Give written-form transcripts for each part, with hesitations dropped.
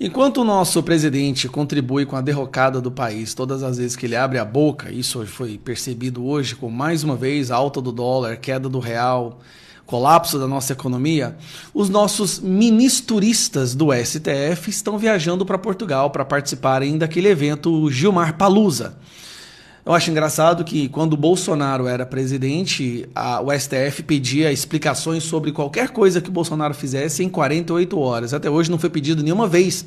Enquanto o nosso presidente contribui com a derrocada do país todas as vezes que ele abre a boca, isso foi percebido hoje com mais uma vez a alta do dólar, queda do real, colapso da nossa economia, os nossos ministuristas do STF estão viajando para Portugal para participarem daquele evento Gilmar Palusa. Eu acho engraçado que quando o Bolsonaro era presidente, o STF pedia explicações sobre qualquer coisa que o Bolsonaro fizesse em 48 horas. Até hoje não foi pedido nenhuma vez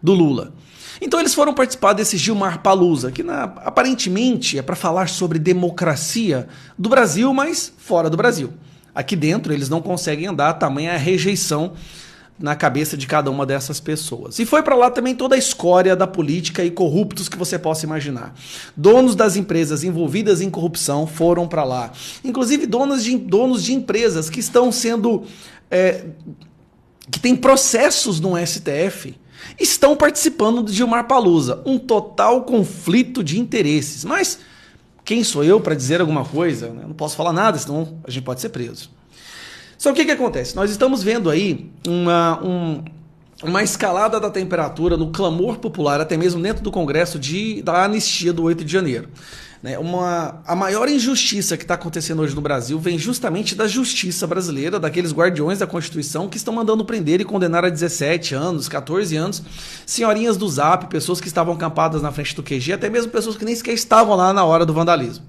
do Lula. Então eles foram participar desse Gilmar Palusa, que aparentemente é para falar sobre democracia do Brasil, mas fora do Brasil. Aqui dentro eles não conseguem andar, tamanha a rejeição na cabeça de cada uma dessas pessoas. E foi para lá também toda a escória da política e corruptos que você possa imaginar. Donos das empresas envolvidas em corrupção foram para lá. Inclusive donos de empresas que estão sendo... que têm processos no STF, estão participando do Gilmar Palusa. Um total conflito de interesses. Mas quem sou eu para dizer alguma coisa? Eu não posso falar nada, senão a gente pode ser preso. Só que o que acontece? Nós estamos vendo aí uma escalada da temperatura no clamor popular, até mesmo dentro do Congresso, da anistia do 8 de janeiro. A maior injustiça que está acontecendo hoje no Brasil vem justamente da justiça brasileira, daqueles guardiões da Constituição que estão mandando prender e condenar a 17 anos, 14 anos, senhorinhas do Zap, pessoas que estavam acampadas na frente do QG, até mesmo pessoas que nem sequer estavam lá na hora do vandalismo.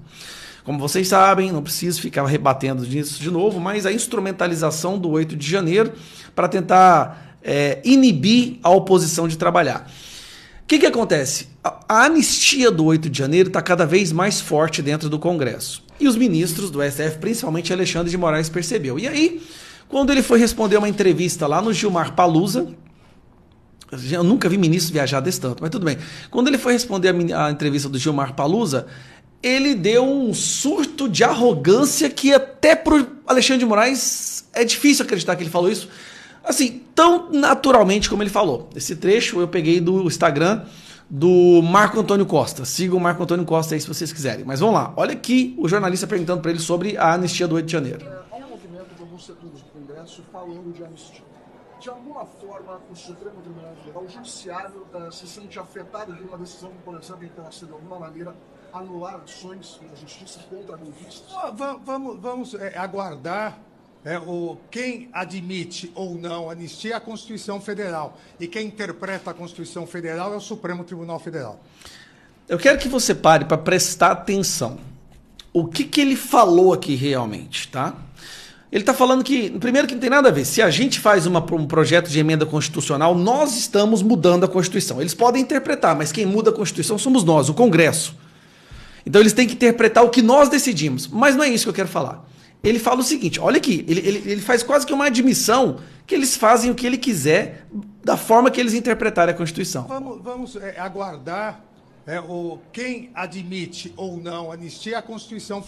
Como vocês sabem, não preciso ficar rebatendo nisso de novo, mas a instrumentalização do 8 de janeiro para tentar inibir a oposição de trabalhar. O que acontece? A anistia do 8 de janeiro está cada vez mais forte dentro do Congresso. E os ministros do STF, principalmente Alexandre de Moraes, percebeu. E aí, quando ele foi responder uma entrevista lá no Gilmar Palusa, eu nunca vi ministro viajar desse tanto, mas tudo bem. Quando ele foi responder a entrevista do Gilmar Palusa, ele deu um surto de arrogância que até pro Alexandre de Moraes é difícil acreditar que ele falou isso, assim, tão naturalmente como ele falou. Esse trecho eu peguei do Instagram do Marco Antônio Costa. Sigam o Marco Antônio Costa aí se vocês quiserem. Mas vamos lá, olha aqui o jornalista perguntando para ele sobre a anistia do 8 de janeiro. Há um movimento de alguns setores do Congresso falando de anistia. De alguma forma, o Supremo Tribunal Federal, o Judiciário, se sente afetado de uma decisão, por exemplo, que tenha sido de alguma maneira anular ações da justiça contra golpistas? Vamos aguardar quem admite ou não anistia é a Constituição Federal. E quem interpreta a Constituição Federal é o Supremo Tribunal Federal. Eu quero que você pare para prestar atenção. O que ele falou aqui realmente, tá? Ele está falando que, primeiro, que não tem nada a ver. Se a gente faz um projeto de emenda constitucional, nós estamos mudando a Constituição. Eles podem interpretar, mas quem muda a Constituição somos nós, o Congresso. Então eles têm que interpretar o que nós decidimos. Mas não é isso que eu quero falar. Ele fala o seguinte, olha aqui, ele faz quase que uma admissão que eles fazem o que ele quiser da forma que eles interpretarem a Constituição. Vamos aguardar quem admite ou não anistia é a Constituição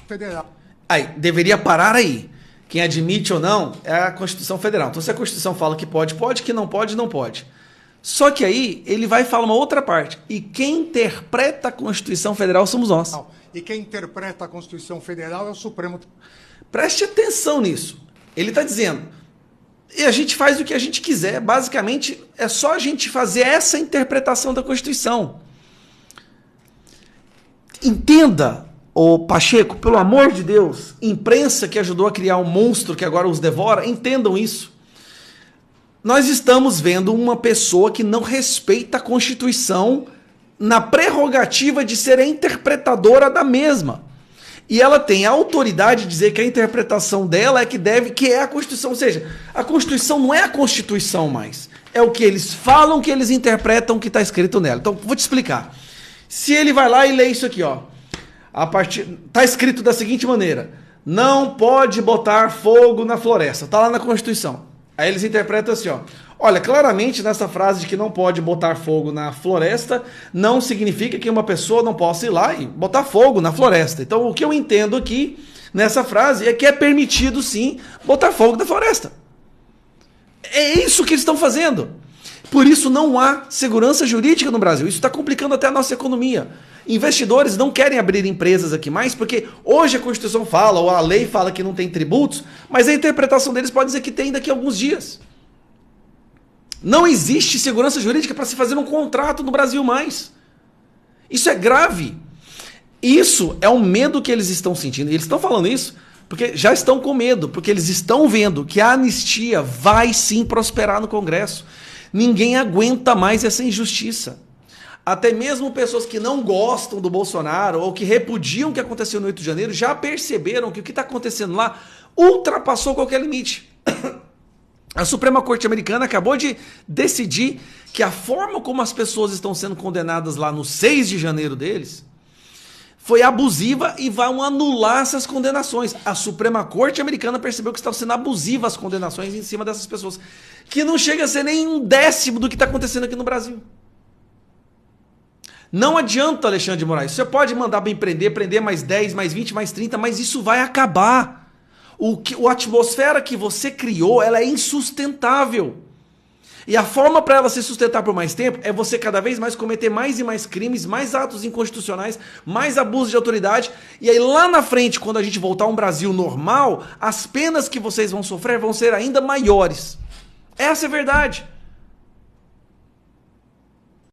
Federal. Aí, deveria parar aí. Quem admite ou não é a Constituição Federal. Então se a Constituição fala que pode, pode, que não pode, não pode. Só que aí ele vai falar uma outra parte. E quem interpreta a Constituição Federal somos nós. E quem interpreta a Constituição Federal é o Supremo. Preste atenção nisso. Ele está dizendo, e a gente faz o que a gente quiser. Basicamente, é só a gente fazer essa interpretação da Constituição. Entenda, ô Pacheco, pelo amor de Deus, imprensa que ajudou a criar um monstro que agora os devora, entendam isso. Nós estamos vendo uma pessoa que não respeita a Constituição na prerrogativa de ser a interpretadora da mesma. E ela tem a autoridade de dizer que a interpretação dela é que é a Constituição. Ou seja, a Constituição não é a Constituição mais. É o que eles falam, que eles interpretam que está escrito nela. Então, vou te explicar. Se ele vai lá e lê isso aqui, ó. Está escrito da seguinte maneira: não pode botar fogo na floresta. Está lá na Constituição. Aí eles interpretam assim, ó. Olha, claramente nessa frase de que não pode botar fogo na floresta, não significa que uma pessoa não possa ir lá e botar fogo na floresta. Então, o que eu entendo aqui nessa frase é que é permitido, sim, botar fogo na floresta. É isso que eles estão fazendo. Por isso não há segurança jurídica no Brasil. Isso está complicando até a nossa economia. Investidores não querem abrir empresas aqui mais, porque hoje a Constituição fala, ou a lei fala que não tem tributos, mas a interpretação deles pode dizer que tem daqui a alguns dias. Não existe segurança jurídica para se fazer um contrato no Brasil mais. Isso é grave. Isso é o medo que eles estão sentindo. E eles estão falando isso porque já estão com medo, porque eles estão vendo que a anistia vai sim prosperar no Congresso. Ninguém aguenta mais essa injustiça. Até mesmo pessoas que não gostam do Bolsonaro ou que repudiam o que aconteceu no 8 de janeiro já perceberam que o que está acontecendo lá ultrapassou qualquer limite. A Suprema Corte Americana acabou de decidir que a forma como as pessoas estão sendo condenadas lá no 6 de janeiro deles foi abusiva e vão anular essas condenações. A Suprema Corte Americana percebeu que estavam sendo abusivas as condenações em cima dessas pessoas, que não chega a ser nem 1/10 do que está acontecendo aqui no Brasil. Não adianta, Alexandre de Moraes, você pode mandar bem prender mais 10, mais 20, mais 30, mas isso vai acabar. A atmosfera que você criou, ela é insustentável. E a forma para ela se sustentar por mais tempo é você cada vez mais cometer mais e mais crimes, mais atos inconstitucionais, mais abuso de autoridade. E aí lá na frente, quando a gente voltar a um Brasil normal, as penas que vocês vão sofrer vão ser ainda maiores. Essa é a verdade.